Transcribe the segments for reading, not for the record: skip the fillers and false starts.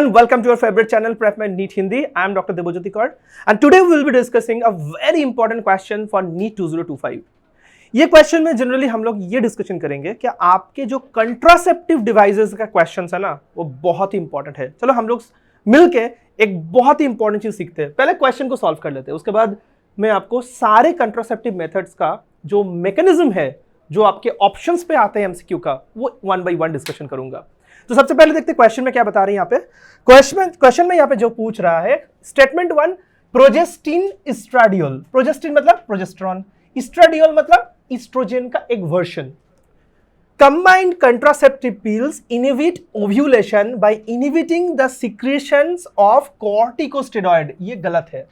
everyone, welcome to your favorite channel PrepMed NEET Hindi. I am Dr. Debojyoti Kaur and today we will be discussing a very important question for NEET 2025. ये question में generally हम लोग ये discussion करेंगे कि आपके जो contraceptive devices का क्वेश्चन है ना वो बहुत ही इंपॉर्टेंट है। चलो हम लोग मिलके एक बहुत ही इंपॉर्टेंट चीज सीखते हैं। पहले क्वेश्चन को सॉल्व कर लेते हैं, उसके बाद मैं आपको सारे कंट्रासेप्टिव मेथड्स का जो मैकेनिज्म है जो आपके ऑप्शंस पे आते हैं एमसीक्यू का वो वन बाय वन डिस्कशन करूंगा। तो सबसे पहले देखते हैं क्वेश्चन में क्या बता रहे हैं। यहाँ पे क्वेश्चन में यहाँ पे जो पूछ रहा है स्टेटमेंट 1, प्रोजेस्टिन इस्ट्राडियोल। प्रोजेस्टिन मतलब प्रोजेस्टेरॉन, इस्ट्राडियोल मतलब इस्ट्रोजन का एक version. Combined contraceptive pills inhibit ovulation by inhibiting the secretions of corticosteroid. ये गलत है।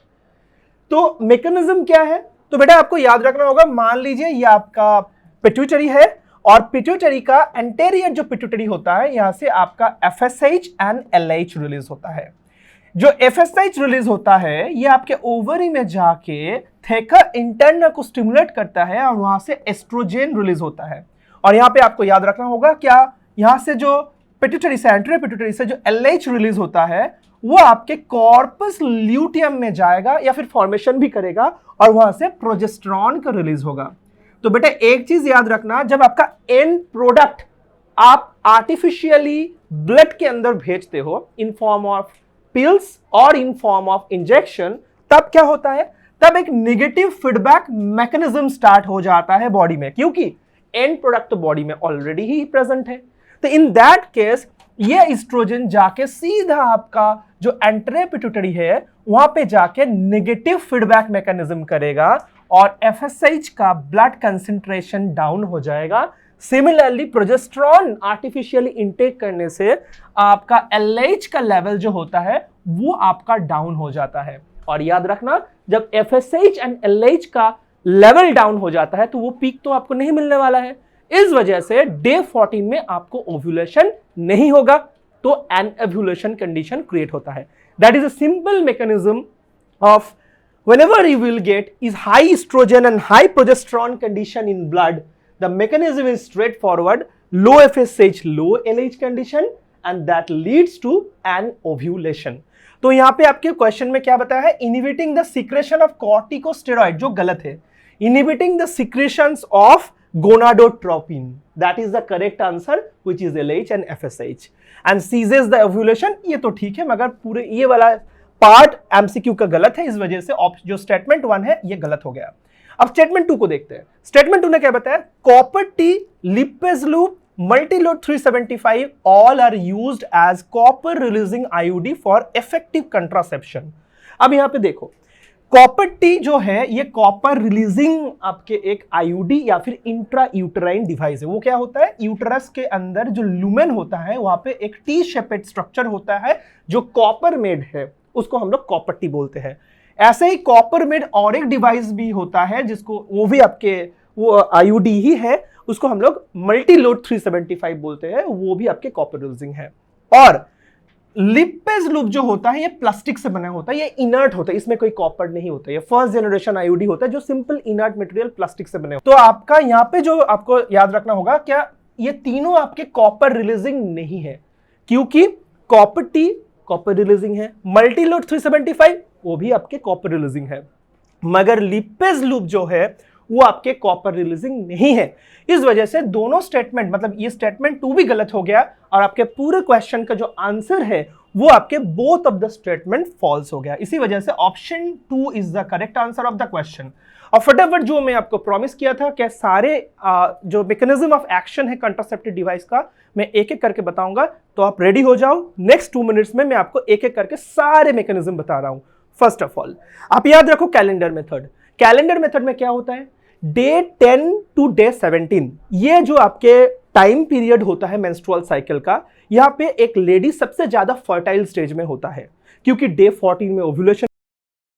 तो मैकेनिज्म क्या है? तो बेटा आपको याद रखना होगा, मान लीजिए ये आपका पिट्यूटरी है और पिट्यूटरी का एंटेरियर जो पिट्यूटरी होता है यहां से आपका एफएसएच एंड एलएच रिलीज होता है। जो एफएसएच रिलीज होता है ये आपके ओवरी में जाके थेका इंटरना को स्टिमुलेट करता है और वहां से एस्ट्रोजन रिलीज होता है। और यहां पे आपको याद रखना होगा क्या, यहां से जो पिट्यूटरी से एंटेरियर पिट्यूटरी से जो एलएच रिलीज होता है वो आपके कॉर्पस ल्यूटियम में जाएगा या फिर फॉर्मेशन भी करेगा और वहां से प्रोजेस्टेरॉन का रिलीज होगा। तो बेटा एक चीज याद रखना, जब आपका एंड प्रोडक्ट आप आर्टिफिशियली ब्लड के अंदर भेजते हो इन फॉर्म ऑफ पिल्स और इन फॉर्म ऑफ इंजेक्शन, तब क्या होता है, तब एक नेगेटिव फीडबैक मैकेनिज्म स्टार्ट हो जाता है बॉडी में, क्योंकि एंड प्रोडक्ट तो बॉडी में ऑलरेडी ही प्रेजेंट है। तो इन दैट केस ये एस्ट्रोजन जाके सीधा आपका जो एंटेरियर पिट्यूटरी है वहां पे जाके नेगेटिव फीडबैक मैकेनिज्म करेगा और एफएसएच का ब्लड कंसंट्रेशन डाउन हो जाएगा। सिमिलरली प्रोजेस्टेरॉन आर्टिफिशियली इनटेक करने से आपका एलएच का लेवल जो होता है वो आपका डाउन हो जाता है। और याद रखना, जब एफएसएच एंड एलएच का लेवल डाउन हो जाता है तो वो पीक तो आपको नहीं मिलने वाला है। इस वजह से डे 14 में आपको ओव्यूलेशन नहीं होगा, तो एनओव्यूलेशन कंडीशन क्रिएट होता है। That is a simple mechanism of whenever you will get is high estrogen and high progesterone condition in blood, the mechanism is straightforward, low FSH, low LH condition and that leads to an ovulation. तो यहाँ पे आपके question में क्या बताया है, inhibiting the secretion of corticosteroid, जो गलत है, inhibiting the secretions of gonadotropin, that is the correct answer which is LH and FSH and ceases the ovulation। ये तो ठीक है, मगर पूरे ये वाला पार्ट एमसीक्यू का गलत है, इस वजह से जो स्टेटमेंट 1 है ये गलत हो गया। अब स्टेटमेंट 2 को देखते हैं। स्टेटमेंट 2 ने क्या बताया, copper T, Lippes loop, multiload 375 all are used as copper releasing IUD for effective contraception. अब यहां पे देखो, कॉपर टी जो है ये कॉपर रिलीजिंग आपके एक आईयूडी या फिर इंट्रा यूटेराइन डिवाइस है। वो क्या होता है, यूटेरस के अंदर जो लुमेन होता है वहां पे एक टी शेपेड स्ट्रक्चर होता है जो कॉपर मेड है, उसको हम लोग कॉपर टी बोलते हैं। ऐसे ही कॉपर मेड और एक डिवाइस भी होता है जिसको वो भी आपके वो आईयूडी ही है, उसको हम लोग मल्टीलोड 375 बोलते हैं, वो भी आपके कॉपर रिलीजिंग है। और लिपेज लूप जो होता है ये प्लास्टिक से बना होता है, ये इनर्ट होता है, इसमें कोई कॉपर नहीं होता, ये फर्स्ट जनरेशन आईयूडी होता है जो सिंपल इनर्ट मटेरियल प्लास्टिक से बने होते हैं। तो आपका यहाँ पे जो आपको याद रखना होगा, क्या ये तीनों आपके कॉपर रिलीजिंग नहीं है, क्योंकि कॉपर टी कॉपर रिलीजिंग है, मल्टीलोड 375 वो भी आपके कॉपर रिलीजिंग है, मगर लिपेज लूप जो है वो आपके कॉपर रिलीजिंग नहीं है। इस वजह से दोनों स्टेटमेंट, मतलब ये स्टेटमेंट 2 भी गलत हो गया और आपके पूरे क्वेश्चन का जो आंसर है वो आपके both of the statement false हो गया। इसी वजह से option 2 is the correct answer of the question. और फटाफट जो मैं आपको प्रॉमिस किया था कि सारे जो मैकेनिज्म ऑफ एक्शन है कंट्रासेप्टिव डिवाइस का मैं एक एक करके बताऊंगा, तो आप रेडी हो जाओ। नेक्स्ट 2 मिनट्स में मैं आपको एक एक करके सारे मैकेनिज्म बता रहा हूं। फर्स्ट ऑफ ऑल आप याद रखो कैलेंडर मेथड। कैलेंडर मेथड में क्या होता है, डे 10 टू डे 17 ये जो आपके टाइम पीरियड होता है मेंस्ट्रुअल साइकिल का, यहाँ पे एक लेडी सबसे ज्यादा फर्टाइल स्टेज में होता है, क्योंकि डे 14 में ओव्यूलेशन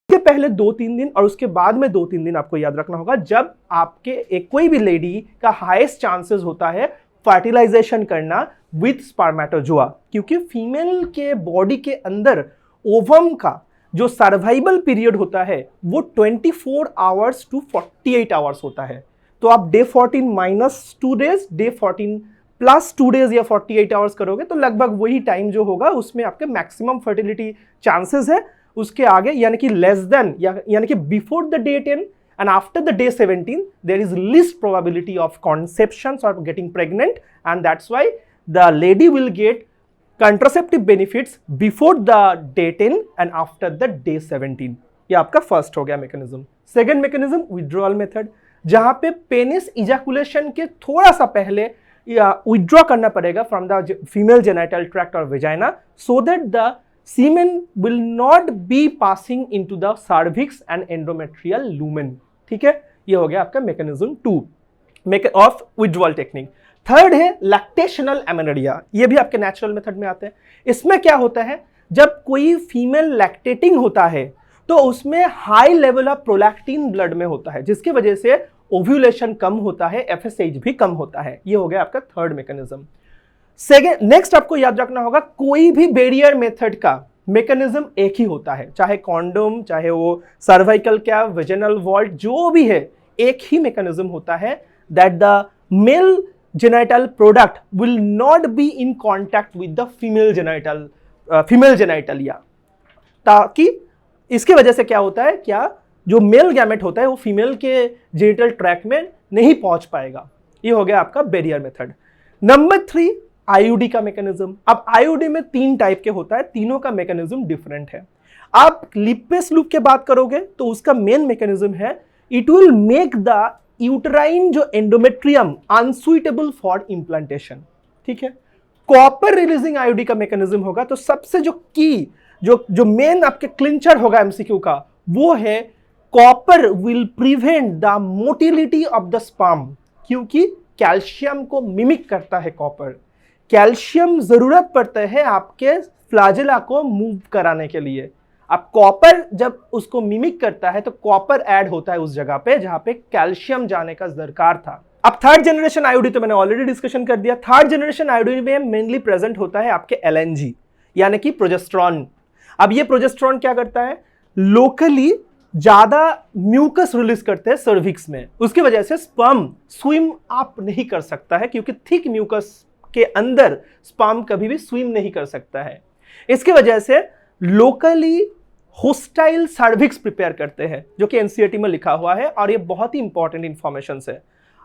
के पहले 2-3 दिन और उसके बाद में 2-3 दिन आपको याद रखना होगा, जब आपके एक कोई भी लेडी का हाईएस्ट चांसेस होता है फर्टिलाइजेशन करना विथ स्पर्मेटोजोआ, क्योंकि फीमेल के बॉडी के अंदर ओवम का जो सर्वाइवल पीरियड होता है वो 24 आवर्स टू 48 आवर्स होता है। तो आप day 14 -2 days, day 14 plus 2 days या 48 आवर्स करोगे तो लगभग वही टाइम जो होगा उसमें आपके मैक्सिमम फर्टिलिटी चांसेस है। उसके आगे यानी कि लेस देन यानी कि before the day 10 and after the day 17 there is least probability of conceptions or getting pregnant, and that's why the lady will get contraceptive benefits before the day 10 and after the day 17। ये आपका first हो गया mechanism. Second mechanism withdrawal method, जहां पे penis ejaculation के थोड़ा सा पहले या विड्रॉ करना पड़ेगा from the female genital tract और vagina so that the semen will not be passing into the cervix and endometrial lumen। ठीक है, ये हो गया आपका mechanism 2 of withdrawal technique. Third है लैक्टेशनल एमेनोरिया, ये भी आपके नेचुरल मेथड में आते हैं। इसमें क्या होता है, जब कोई फीमेल लैक्टेटिंग होता है तो उसमें high level of prolactin blood में होता है, जिसकी वजह से ओव्यूलेशन कम होता है, एफएसएच भी कम होता है। ये हो गया आपका थर्ड मैकेनिज्म। नेक्स्ट आपको याद रखना होगा, कोई भी बैरियर मेथड का मैकेनिज्म एक ही होता है, चाहे कॉन्डोम, चाहे वो सर्वाइकल कैप, वेजिनल वॉल्ट, जो भी है एक ही मैकेनिज्म होता है, that the male genital product will not be in contact with the female genitalia, ताकि इसके वजह से क्या होता है, क्या जो मेल गैमेट होता है वो फीमेल के जेनिटल ट्रैक्ट में नहीं पहुंच पाएगा। ये हो गया आपका बैरियर मेथड। नंबर 3 आईयूडी का मैकेनिज्म। अब आईयूडी में 3 टाइप के होता है, तीनों का मैकेनिज्म डिफरेंट है। आप लिपेस लूप की बात करोगे तो उसका मेन मैकेनिज्म है, it will make the uterine जो एंडोमेट्रियम अनसुइटेबल फॉर इम्प्लांटेशन। ठीक है, कॉपर रिलीजिंग आईयूडी का मैकेनिज्म होगा, तो सबसे जो की जो मेन आपके क्लिंचर होगा एमसीक्यू का, वो है copper will prevent the motility of the sperm, क्योंकि कैल्शियम को मिमिक करता है कॉपर। कैल्शियम जरूरत पड़ता है आपके फ्लैजेला को मूव कराने के लिए। अब कॉपर जब उसको मिमिक करता है तो कॉपर ऐड होता है उस जगह पे जहां पे कैल्शियम जाने का दरकार था। अब थर्ड जनरेशन आईयूडी तो मैंने ऑलरेडी डिस्कशन कर दिया। थर्ड जनरेशन आईयूडी में मेनली प्रेजेंट होता है आपके एलएनजी यानी कि प्रोजेस्टेरॉन। अब ये प्रोजेस्टेरॉन क्या करता है, लोकली ज्यादा म्यूकस रिलीज करते हैं सर्विक्स में, उसकी वजह से स्पर्म स्विम अप नहीं कर सकता है, क्योंकि थिक म्यूकस के अंदर स्पर्म कभी भी स्विम नहीं कर सकता है। इसकी वजह से लोकली होस्टाइल सर्विक्स प्रिपेयर करते हैं, जो कि एनसीईआरटी में लिखा हुआ है, और ये बहुत ही इंपॉर्टेंट इंफॉर्मेशन है।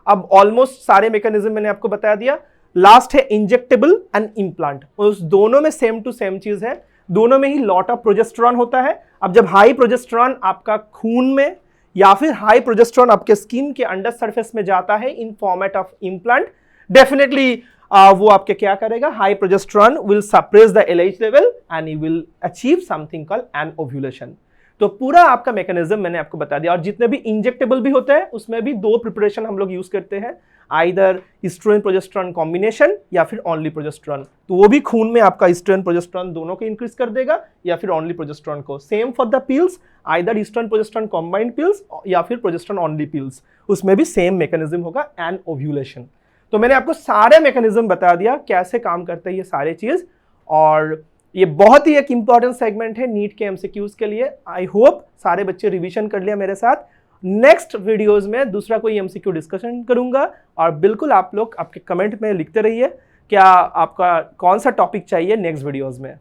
अब ऑलमोस्ट सारे मैकेनिज्म मैंने आपको बता दिया। लास्ट है इंजेक्टेबल एंड इम्प्लांट, उस दोनों में सेम टू सेम चीज है, दोनों में ही लॉट ऑफ प्रोजेस्टेरॉन होता है। अब जब हाई प्रोजेस्टेरॉन आपका खून में या फिर हाई प्रोजेस्टेरॉन आपके स्किन के अंडर सरफेस में जाता है इन फॉर्मेट ऑफ इम्प्लांट, डेफिनेटली वो आपके क्या करेगा, high progesterone will suppress the LH level and you will achieve something called an ovulation. तो पूरा आपका मैकेनिज्म मैंने आपको बता दिया। और जितने भी इंजेक्टेबल भी होते हैं उसमें भी 2 प्रिपरेशन हम लोग यूज करते हैं, आइदर एस्ट्रोजन प्रोजेस्टेरॉन कॉम्बिनेशन या फिर ओनली प्रोजेस्टेरॉन। तो वो भी खून में आपका एस्ट्रोजन प्रोजेस्टेरॉन दोनों को इंक्रीज कर देगा या फिर ओनली प्रोजेस्टेरॉन को। Same for the pills, either estrogen progesterone combined pills या फिर प्रोजेस्टेरॉन ओनली पिल्स, उसमें भी सेम मैकेनिज्म होगा, एन ओव्यूलेशन। तो मैंने आपको सारे मैकेनिज्म बता दिया कैसे काम करते हैं ये सारे चीज, और ये बहुत ही एक इंपॉर्टेंट सेगमेंट है नीट के एमसीक्यूज के लिए। आई होप सारे बच्चे रिवीजन कर लिया मेरे साथ। नेक्स्ट वीडियोस में दूसरा कोई एमसीक्यू डिस्कशन करूंगा, और बिल्कुल आप लोग आपके कमेंट में लिखते रहिए क्या आपका कौन सा टॉपिक चाहिए नेक्स्ट वीडियोस में।